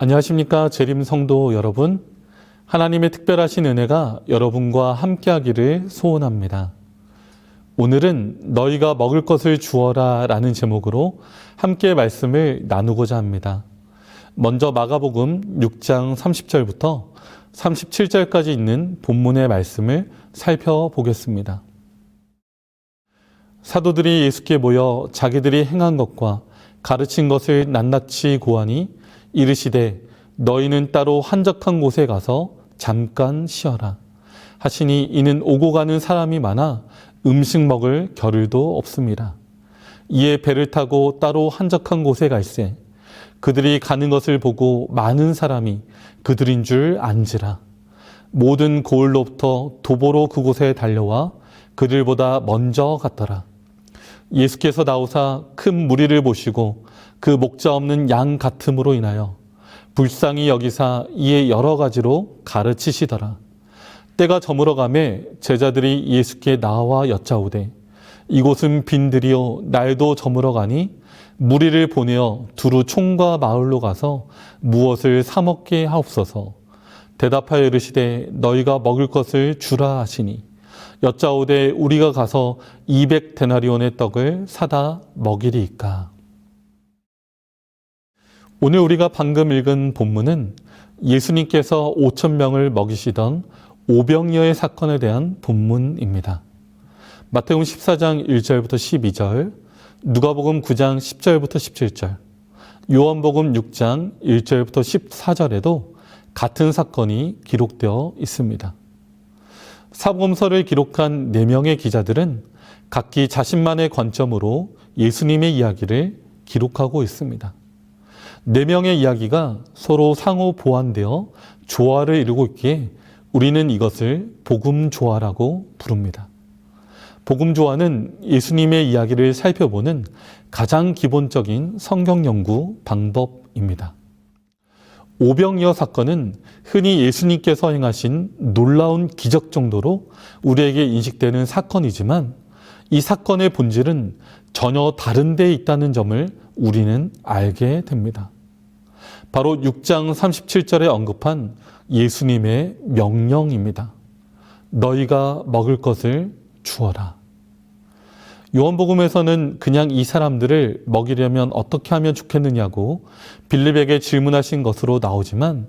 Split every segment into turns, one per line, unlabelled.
안녕하십니까 재림 성도 여러분. 하나님의 특별하신 은혜가 여러분과 함께하기를 소원합니다. 오늘은 너희가 먹을 것을 주어라 라는 제목으로 함께 말씀을 나누고자 합니다. 먼저 마가복음 6장 30절부터 37절까지 있는 본문의 말씀을 살펴보겠습니다. 사도들이 예수께 모여 자기들이 행한 것과 가르친 것을 낱낱이 고하니 이르시되 너희는 따로 한적한 곳에 가서 잠깐 쉬어라 하시니 이는 오고 가는 사람이 많아 음식 먹을 겨를도 없습니다. 이에 배를 타고 따로 한적한 곳에 갈새 그들이 가는 것을 보고 많은 사람이 그들인 줄 안지라. 모든 고을로부터 도보로 그곳에 달려와 그들보다 먼저 갔더라. 예수께서 나오사 큰 무리를 보시고 그 목자 없는 양 같음으로 인하여 불쌍히 여기사 이에 여러 가지로 가르치시더라. 때가 저물어 가매 제자들이 예수께 나와 여짜오되 이곳은 빈들이요 날도 저물어 가니 무리를 보내어 두루 촌과 마을로 가서 무엇을 사 먹게 하옵소서. 대답하여 이르시되 너희가 먹을 것을 주라 하시니 여짜오되 우리가 가서 200데나리온의 떡을 사다 먹이리이까. 오늘 우리가 방금 읽은 본문은 예수님께서 5,000명을 먹이시던 오병이어의 사건에 대한 본문입니다. 마태복음 14장 1절부터 12절, 누가복음 9장 10절부터 17절, 요한복음 6장 1절부터 14절에도 같은 사건이 기록되어 있습니다. 사복음서를 기록한 4명의 기자들은 각기 자신만의 관점으로 예수님의 이야기를 기록하고 있습니다. 4명의 이야기가 서로 상호 보완되어 조화를 이루고 있기에 우리는 이것을 복음조화라고 부릅니다. 복음조화는 예수님의 이야기를 살펴보는 가장 기본적인 성경 연구 방법입니다. 오병이어 사건은 흔히 예수님께서 행하신 놀라운 기적 정도로 우리에게 인식되는 사건이지만 이 사건의 본질은 전혀 다른 데 있다는 점을 우리는 알게 됩니다. 바로 6장 37절에 언급한 예수님의 명령입니다. 너희가 먹을 것을 주어라. 요한복음에서는 그냥 이 사람들을 먹이려면 어떻게 하면 좋겠느냐고 빌립에게 질문하신 것으로 나오지만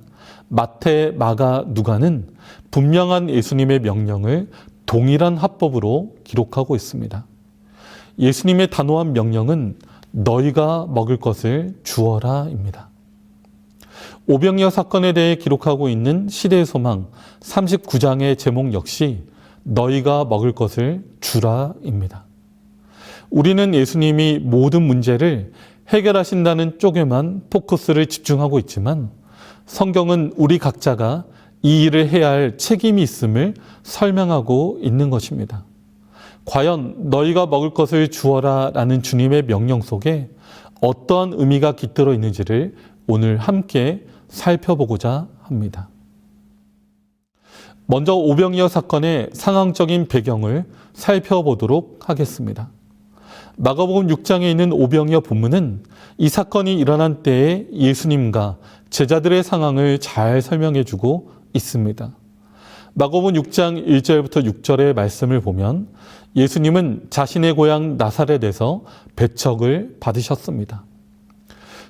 마태, 마가, 누가는 분명한 예수님의 명령을 동일한 화법으로 기록하고 있습니다. 예수님의 단호한 명령은 너희가 먹을 것을 주어라입니다. 오병이어 사건에 대해 기록하고 있는 시대의 소망 39장의 제목 역시 너희가 먹을 것을 주라입니다. 우리는 예수님이 모든 문제를 해결하신다는 쪽에만 포커스를 집중하고 있지만 성경은 우리 각자가 이 일을 해야 할 책임이 있음을 설명하고 있는 것입니다. 과연 너희가 먹을 것을 주어라 라는 주님의 명령 속에 어떠한 의미가 깃들어 있는지를 오늘 함께 살펴보고자 합니다. 먼저 오병이어 사건의 상황적인 배경을 살펴보도록 하겠습니다. 마가복음 6장에 있는 오병이어 본문은 이 사건이 일어난 때의 예수님과 제자들의 상황을 잘 설명해주고 있습니다. 마가복음 6장 1절부터 6절의 말씀을 보면 예수님은 자신의 고향 나사렛에서 배척을 받으셨습니다.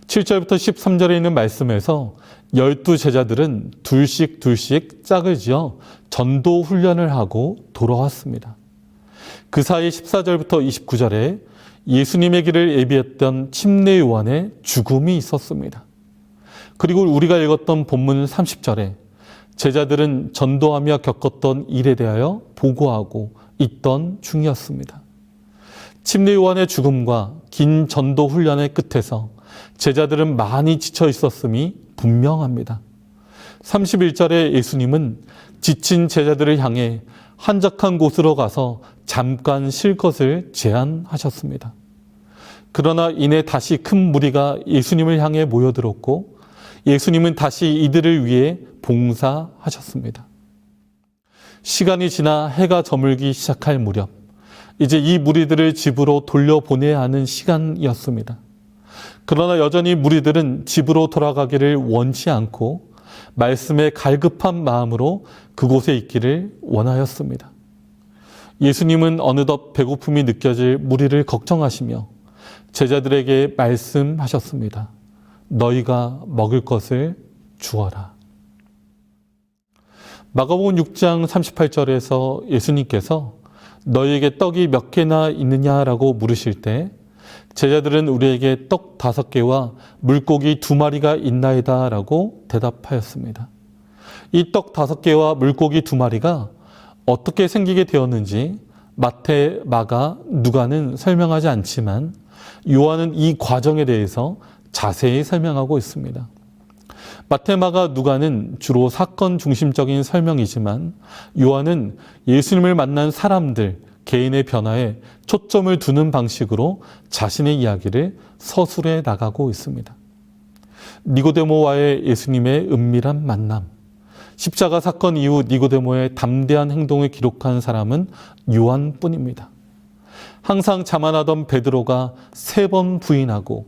7절부터 13절에 있는 말씀에서 12제자들은 둘씩 짝을 지어 전도 훈련을 하고 돌아왔습니다. 그 사이 14절부터 29절에 예수님의 길을 예비했던 침례 요한의 죽음이 있었습니다. 그리고 우리가 읽었던 본문 30절에 제자들은 전도하며 겪었던 일에 대하여 보고하고 있던 중이었습니다. 침례 요한의 죽음과 긴 전도 훈련의 끝에서 제자들은 많이 지쳐 있었음이 분명합니다. 31절에 예수님은 지친 제자들을 향해 한적한 곳으로 가서 잠깐 쉴 것을 제안하셨습니다. 그러나 이내 다시 큰 무리가 예수님을 향해 모여들었고 예수님은 다시 이들을 위해 봉사하셨습니다. 시간이 지나 해가 저물기 시작할 무렵 이제 이 무리들을 집으로 돌려보내야 하는 시간이었습니다. 그러나 여전히 무리들은 집으로 돌아가기를 원치 않고 말씀에 갈급한 마음으로 그곳에 있기를 원하였습니다. 예수님은 어느덧 배고픔이 느껴질 무리를 걱정하시며 제자들에게 말씀하셨습니다. 너희가 먹을 것을 주어라. 마가복음 6장 38절에서 예수님께서 너희에게 떡이 몇 개나 있느냐라고 물으실 때 제자들은 우리에게 떡 5개와 물고기 2마리가 있나이다 라고 대답하였습니다. 이 떡 5개와 물고기 2마리가 어떻게 생기게 되었는지 마태, 마가, 누가는 설명하지 않지만 요한은 이 과정에 대해서 자세히 설명하고 있습니다. 마태, 마가, 누가는 주로 사건 중심적인 설명이지만 요한은 예수님을 만난 사람들, 개인의 변화에 초점을 두는 방식으로 자신의 이야기를 서술해 나가고 있습니다. 니고데모와의 예수님의 은밀한 만남, 십자가 사건 이후 니고데모의 담대한 행동을 기록한 사람은 요한뿐입니다. 항상 자만하던 베드로가 3번 부인하고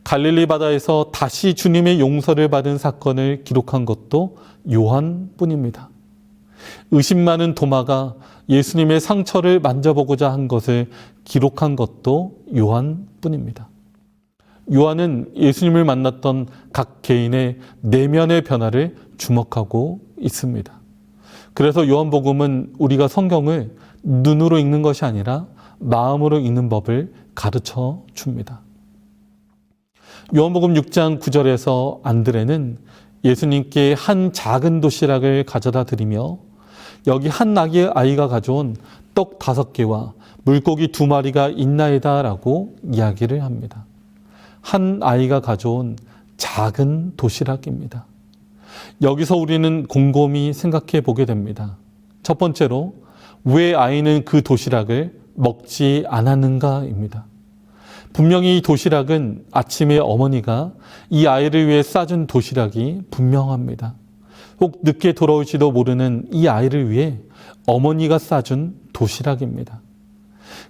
갈릴리 바다에서 다시 주님의 용서를 받은 사건을 기록한 것도 요한뿐입니다. 의심 많은 도마가 예수님의 상처를 만져보고자 한 것을 기록한 것도 요한뿐입니다. 요한은 예수님을 만났던 각 개인의 내면의 변화를 주목하고 있습니다. 그래서 요한복음은 우리가 성경을 눈으로 읽는 것이 아니라 마음으로 읽는 법을 가르쳐 줍니다. 요한복음 6장 9절에서 안드레는 예수님께 한 작은 도시락을 가져다 드리며 여기 한 아이가 가져온 떡 5개와 물고기 2마리가 있나이다 라고 이야기를 합니다. 한 아이가 가져온 작은 도시락입니다. 여기서 우리는 곰곰이 생각해 보게 됩니다. 첫 번째로 왜 아이는 그 도시락을 먹지 않았는가입니다. 분명히 이 도시락은 아침에 어머니가 이 아이를 위해 싸준 도시락이 분명합니다. 혹 늦게 돌아올지도 모르는 이 아이를 위해 어머니가 싸준 도시락입니다.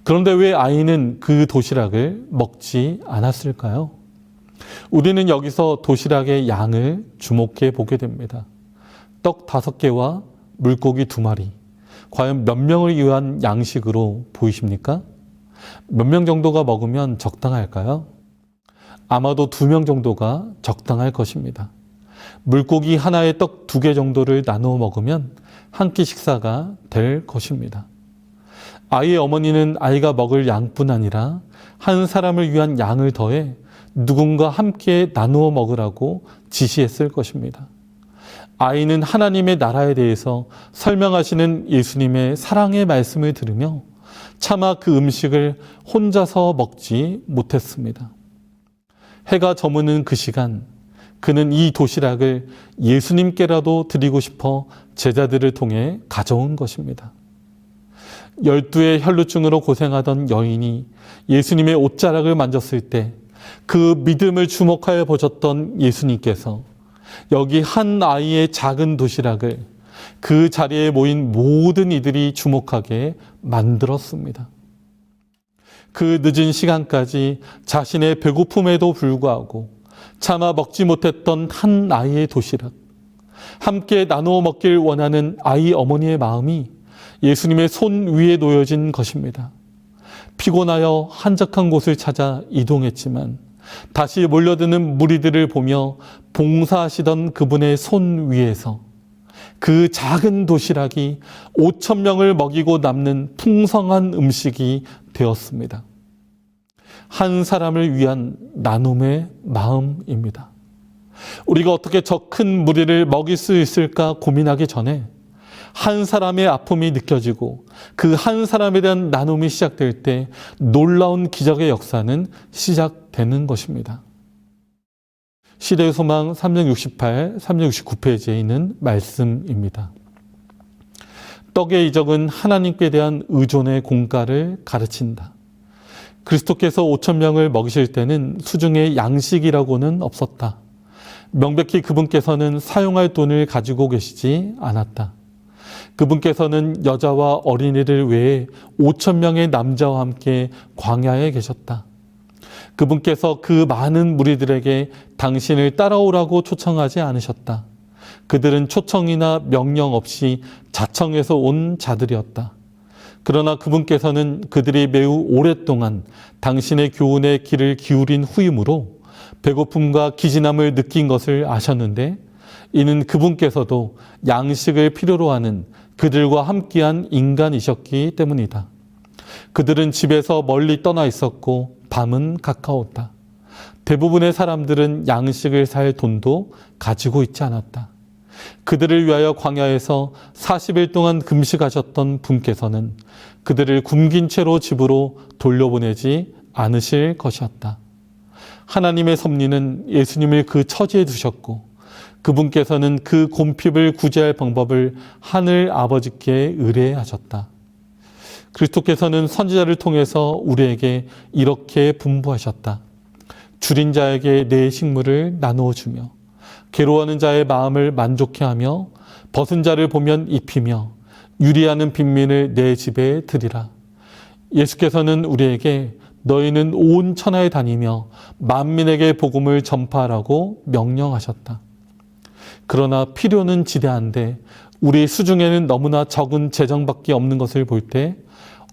그런데 왜 아이는 그 도시락을 먹지 않았을까요? 우리는 여기서 도시락의 양을 주목해 보게 됩니다. 떡 5개와 물고기 2마리. 과연 몇 명을 위한 양식으로 보이십니까? 몇 명 정도가 먹으면 적당할까요? 아마도 2명 정도가 적당할 것입니다. 물고기 하나에 떡 2개 정도를 나누어 먹으면 한 끼 식사가 될 것입니다. 아이의 어머니는 아이가 먹을 양뿐 아니라 한 사람을 위한 양을 더해 누군가 함께 나누어 먹으라고 지시했을 것입니다. 아이는 하나님의 나라에 대해서 설명하시는 예수님의 사랑의 말씀을 들으며 차마 그 음식을 혼자서 먹지 못했습니다. 해가 저무는 그 시간, 그는 이 도시락을 예수님께라도 드리고 싶어 제자들을 통해 가져온 것입니다. 12의 혈루증으로 고생하던 여인이 예수님의 옷자락을 만졌을 때 그 믿음을 주목하여 보셨던 예수님께서 여기 한 아이의 작은 도시락을 그 자리에 모인 모든 이들이 주목하게 만들었습니다. 그 늦은 시간까지 자신의 배고픔에도 불구하고 차마 먹지 못했던 한 아이의 도시락, 함께 나누어 먹길 원하는 아이 어머니의 마음이 예수님의 손 위에 놓여진 것입니다. 피곤하여 한적한 곳을 찾아 이동했지만 다시 몰려드는 무리들을 보며 봉사하시던 그분의 손 위에서 그 작은 도시락이 5,000명을 먹이고 남는 풍성한 음식이 되었습니다. 한 사람을 위한 나눔의 마음입니다. 우리가 어떻게 저 큰 무리를 먹일 수 있을까 고민하기 전에 한 사람의 아픔이 느껴지고 그 한 사람에 대한 나눔이 시작될 때 놀라운 기적의 역사는 시작되는 것입니다. 시대의 소망 368, 369페이지에 있는 말씀입니다. 떡의 이적은 하나님께 대한 의존의 공가를 가르친다. 그리스도께서 5,000명을 먹이실 때는 수중에 양식이라고는 없었다. 명백히 그분께서는 사용할 돈을 가지고 계시지 않았다. 그분께서는 여자와 어린이를 외에 5,000명의 남자와 함께 광야에 계셨다. 그분께서 그 많은 무리들에게 당신을 따라오라고 초청하지 않으셨다. 그들은 초청이나 명령 없이 자청해서 온 자들이었다. 그러나 그분께서는 그들이 매우 오랫동안 당신의 교훈에 귀를 기울인 후임으로 배고픔과 기진함을 느낀 것을 아셨는데, 이는 그분께서도 양식을 필요로 하는 그들과 함께한 인간이셨기 때문이다. 그들은 집에서 멀리 떠나 있었고 밤은 가까웠다. 대부분의 사람들은 양식을 살 돈도 가지고 있지 않았다. 그들을 위하여 광야에서 40일 동안 금식하셨던 분께서는 그들을 굶긴 채로 집으로 돌려보내지 않으실 것이었다. 하나님의 섭리는 예수님을 그 처지에 두셨고, 그분께서는 그 곰핍을 구제할 방법을 하늘 아버지께 의뢰하셨다. 그리스도께서는 선지자를 통해서 우리에게 이렇게 분부하셨다. 줄인 자에게 내 식물을 나누어 주며, 괴로워하는 자의 마음을 만족해 하며, 벗은 자를 보면 입히며, 유리하는 빈민을 내 집에 들이라. 예수께서는 우리에게 너희는 온 천하에 다니며 만민에게 복음을 전파하라고 명령하셨다. 그러나 필요는 지대한데 우리 수중에는 너무나 적은 재정밖에 없는 것을 볼 때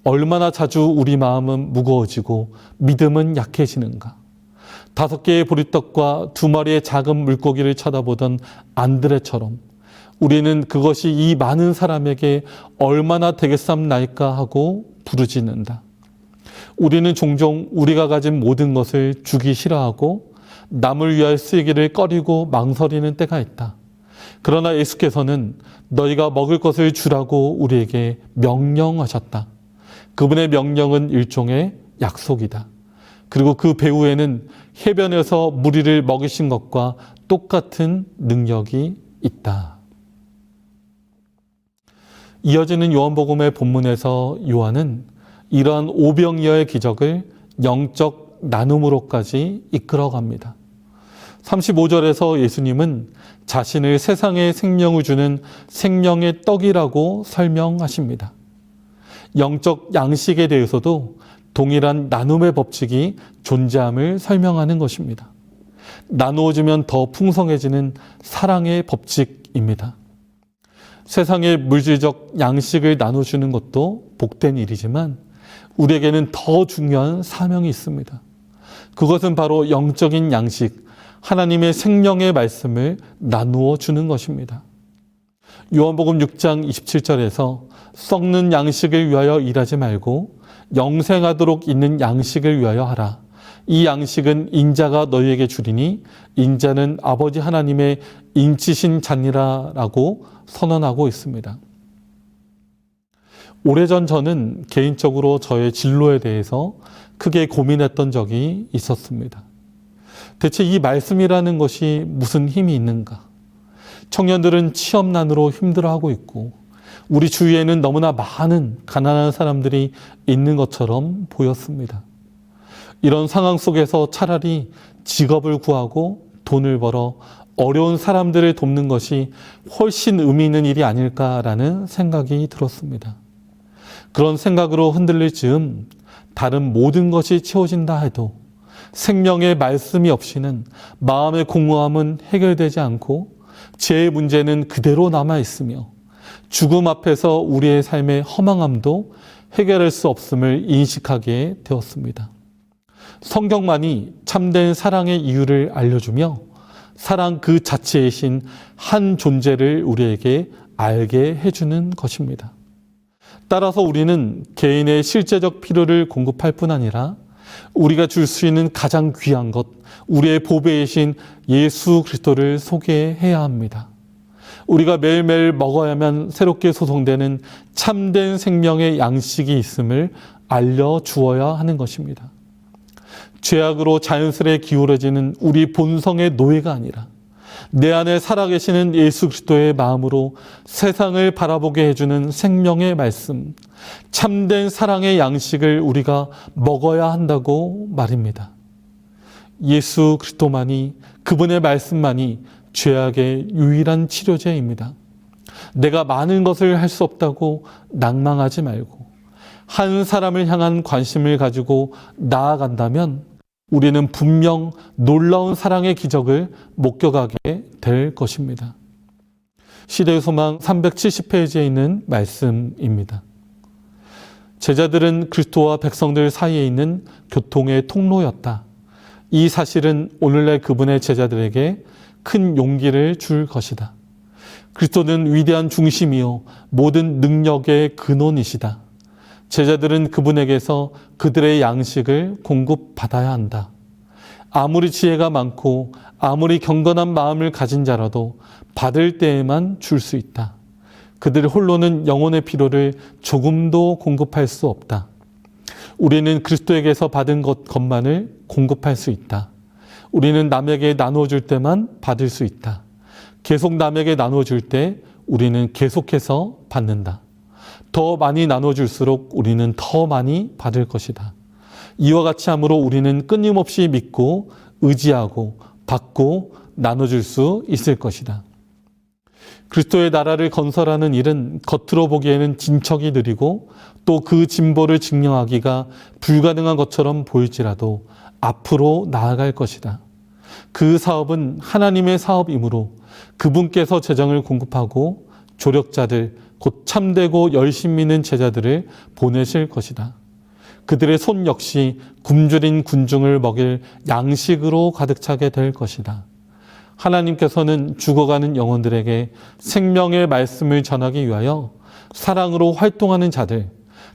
얼마나 자주 우리 마음은 무거워지고 믿음은 약해지는가. 5개의 보리떡과 2마리의 작은 물고기를 쳐다보던 안드레처럼 우리는 그것이 이 많은 사람에게 얼마나 되겠삼나이까 하고 부르짖는다. 우리는 종종 우리가 가진 모든 것을 주기 싫어하고 남을 위하여 쓰기를 꺼리고 망설이는 때가 있다. 그러나 예수께서는 너희가 먹을 것을 주라고 우리에게 명령하셨다. 그분의 명령은 일종의 약속이다. 그리고 그 배후에는 해변에서 무리를 먹이신 것과 똑같은 능력이 있다. 이어지는 요한복음의 본문에서 요한은 이러한 오병이어의 기적을 영적 나눔으로까지 이끌어갑니다. 35절에서 예수님은 자신을 세상에 생명을 주는 생명의 떡이라고 설명하십니다. 영적 양식에 대해서도 동일한 나눔의 법칙이 존재함을 설명하는 것입니다. 나누어주면 더 풍성해지는 사랑의 법칙입니다. 세상의 물질적 양식을 나눠주는 것도 복된 일이지만 우리에게는 더 중요한 사명이 있습니다. 그것은 바로 영적인 양식, 하나님의 생명의 말씀을 나누어 주는 것입니다. 요한복음 6장 27절에서 썩는 양식을 위하여 일하지 말고 영생하도록 있는 양식을 위하여 하라. 이 양식은 인자가 너희에게 주리니 인자는 아버지 하나님의 인치신 자니라라고 선언하고 있습니다. 오래전 저는 개인적으로 저의 진로에 대해서 크게 고민했던 적이 있었습니다. 대체 이 말씀이라는 것이 무슨 힘이 있는가? 청년들은 취업난으로 힘들어하고 있고 우리 주위에는 너무나 많은 가난한 사람들이 있는 것처럼 보였습니다. 이런 상황 속에서 차라리 직업을 구하고 돈을 벌어 어려운 사람들을 돕는 것이 훨씬 의미 있는 일이 아닐까라는 생각이 들었습니다. 그런 생각으로 흔들릴 즈음 다른 모든 것이 채워진다 해도 생명의 말씀이 없이는 마음의 공허함은 해결되지 않고 제 문제는 그대로 남아있으며 죽음 앞에서 우리의 삶의 허망함도 해결할 수 없음을 인식하게 되었습니다. 성경만이 참된 사랑의 이유를 알려주며 사랑 그 자체이신 한 존재를 우리에게 알게 해주는 것입니다. 따라서 우리는 개인의 실제적 필요를 공급할 뿐 아니라 우리가 줄 수 있는 가장 귀한 것, 우리의 보배이신 예수 그리스도를 소개해야 합니다. 우리가 매일매일 먹어야만 새롭게 소성되는 참된 생명의 양식이 있음을 알려주어야 하는 것입니다. 죄악으로 자연스레 기울어지는 우리 본성의 노예가 아니라 내 안에 살아계시는 예수 그리스도의 마음으로 세상을 바라보게 해주는 생명의 말씀, 참된 사랑의 양식을 우리가 먹어야 한다고 말입니다. 예수 그리스도만이, 그분의 말씀만이 죄악의 유일한 치료제입니다. 내가 많은 것을 할 수 없다고 낭망하지 말고 한 사람을 향한 관심을 가지고 나아간다면 우리는 분명 놀라운 사랑의 기적을 목격하게 될 것입니다. 시대의 소망 370페이지에 있는 말씀입니다. 제자들은 그리스도와 백성들 사이에 있는 교통의 통로였다. 이 사실은 오늘날 그분의 제자들에게 큰 용기를 줄 것이다. 그리스도는 위대한 중심이요 모든 능력의 근원이시다. 제자들은 그분에게서 그들의 양식을 공급받아야 한다. 아무리 지혜가 많고 아무리 경건한 마음을 가진 자라도 받을 때에만 줄 수 있다. 그들 홀로는 영혼의 필요를 조금도 공급할 수 없다. 우리는 그리스도에게서 받은 것만을 공급할 수 있다. 우리는 남에게 나눠줄 때만 받을 수 있다. 계속 남에게 나눠줄 때 우리는 계속해서 받는다. 더 많이 나눠줄수록 우리는 더 많이 받을 것이다. 이와 같이 함으로 우리는 끊임없이 믿고 의지하고 받고 나눠줄 수 있을 것이다. 그리스도의 나라를 건설하는 일은 겉으로 보기에는 진척이 느리고 또 그 진보를 증명하기가 불가능한 것처럼 보일지라도 앞으로 나아갈 것이다. 그 사업은 하나님의 사업이므로 그분께서 재정을 공급하고 조력자들, 곧 참되고 열심히 있는 제자들을 보내실 것이다. 그들의 손 역시 굶주린 군중을 먹일 양식으로 가득 차게 될 것이다. 하나님께서는 죽어가는 영혼들에게 생명의 말씀을 전하기 위하여 사랑으로 활동하는 자들,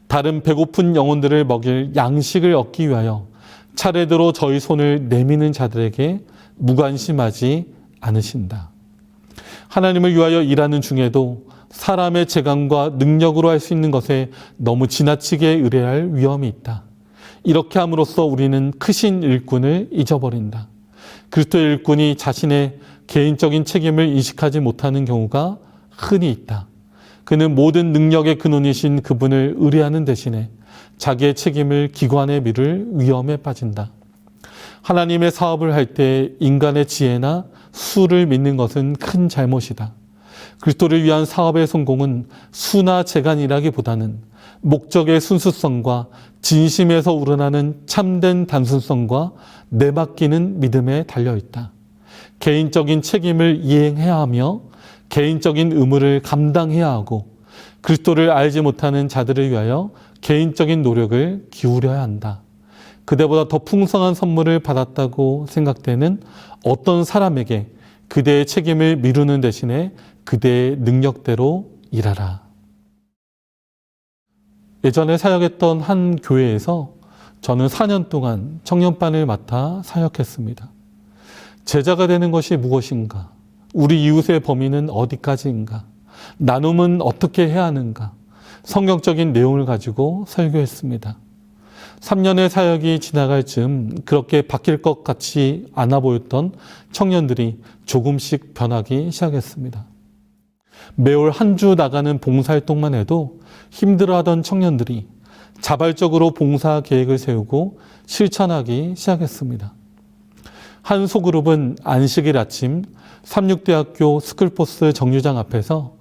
다른 배고픈 영혼들을 먹일 양식을 얻기 위하여 차례대로 저희 손을 내미는 자들에게 무관심하지 않으신다. 하나님을 위하여 일하는 중에도 사람의 재간과 능력으로 할 수 있는 것에 너무 지나치게 의뢰할 위험이 있다. 이렇게 함으로써 우리는 크신 일꾼을 잊어버린다. 그리스도의 일꾼이 자신의 개인적인 책임을 인식하지 못하는 경우가 흔히 있다. 그는 모든 능력의 근원이신 그분을 의뢰하는 대신에 자기의 책임을 기관에 미룰 위험에 빠진다. 하나님의 사업을 할 때 인간의 지혜나 수를 믿는 것은 큰 잘못이다. 그리스도를 위한 사업의 성공은 수나 재간이라기보다는 목적의 순수성과 진심에서 우러나는 참된 단순성과 내맡기는 믿음에 달려있다. 개인적인 책임을 이행해야 하며 개인적인 의무를 감당해야 하고 그리스도를 알지 못하는 자들을 위하여 개인적인 노력을 기울여야 한다. 그대보다 더 풍성한 선물을 받았다고 생각되는 어떤 사람에게 그대의 책임을 미루는 대신에 그대의 능력대로 일하라. 예전에 사역했던 한 교회에서 저는 4년 동안 청년반을 맡아 사역했습니다. 제자가 되는 것이 무엇인가? 우리 이웃의 범위는 어디까지인가? 나눔은 어떻게 해야 하는가? 성경적인 내용을 가지고 설교했습니다. 3년의 사역이 지나갈 즈음 그렇게 바뀔 것 같이 않아 보였던 청년들이 조금씩 변하기 시작했습니다. 매월 한 주 나가는 봉사활동만 해도 힘들어하던 청년들이 자발적으로 봉사 계획을 세우고 실천하기 시작했습니다. 한 소그룹은 안식일 아침 삼육대학교 스쿨버스 정류장 앞에서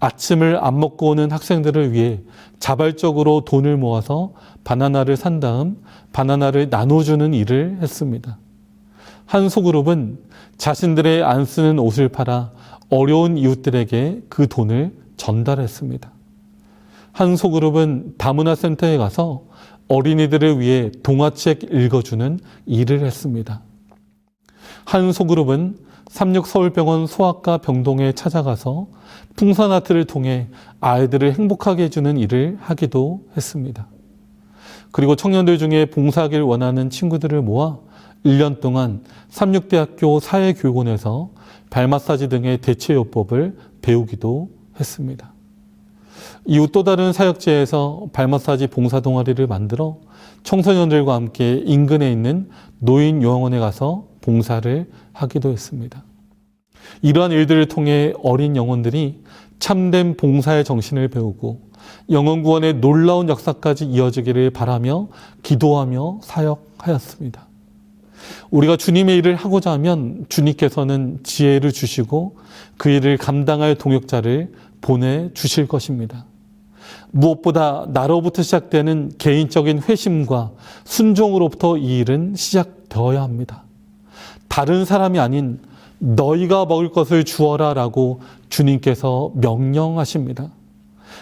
아침을 안 먹고 오는 학생들을 위해 자발적으로 돈을 모아서 바나나를 산 다음 바나나를 나눠주는 일을 했습니다. 한 소그룹은 자신들의 안 쓰는 옷을 팔아 어려운 이웃들에게 그 돈을 전달했습니다. 한 소그룹은 다문화 센터에 가서 어린이들을 위해 동화책 읽어주는 일을 했습니다. 한 소그룹은 삼육서울병원 소아과 병동에 찾아가서 풍선아트를 통해 아이들을 행복하게 해주는 일을 하기도 했습니다. 그리고 청년들 중에 봉사하길 원하는 친구들을 모아 1년 동안 삼육대학교 사회교육원에서 발 마사지 등의 대체요법을 배우기도 했습니다. 이후 또 다른 사역지에서 발 마사지 봉사 동아리를 만들어 청소년들과 함께 인근에 있는 노인 요양원에 가서 봉사를 하기도 했습니다. 이러한 일들을 통해 어린 영혼들이 참된 봉사의 정신을 배우고 영혼 구원의 놀라운 역사까지 이어지기를 바라며 기도하며 사역하였습니다. 우리가 주님의 일을 하고자 하면 주님께서는 지혜를 주시고 그 일을 감당할 동역자를 보내주실 것입니다. 무엇보다 나로부터 시작되는 개인적인 회심과 순종으로부터 이 일은 시작됩니다. 되어야 합니다. 다른 사람이 아닌 너희가 먹을 것을 주어라 라고 주님께서 명령하십니다.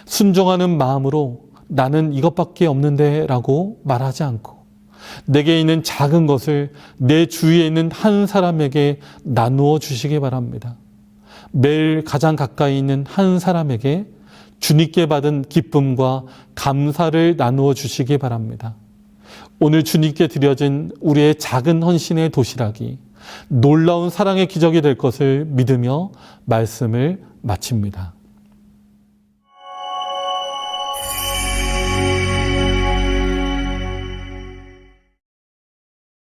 순종하는 마음으로 나는 이것밖에 없는데 라고 말하지 않고 내게 있는 작은 것을 내 주위에 있는 한 사람에게 나누어 주시기 바랍니다. 매일 가장 가까이 있는 한 사람에게 주님께 받은 기쁨과 감사를 나누어 주시기 바랍니다. 오늘 주님께 드려진 우리의 작은 헌신의 도시락이 놀라운 사랑의 기적이 될 것을 믿으며 말씀을 마칩니다.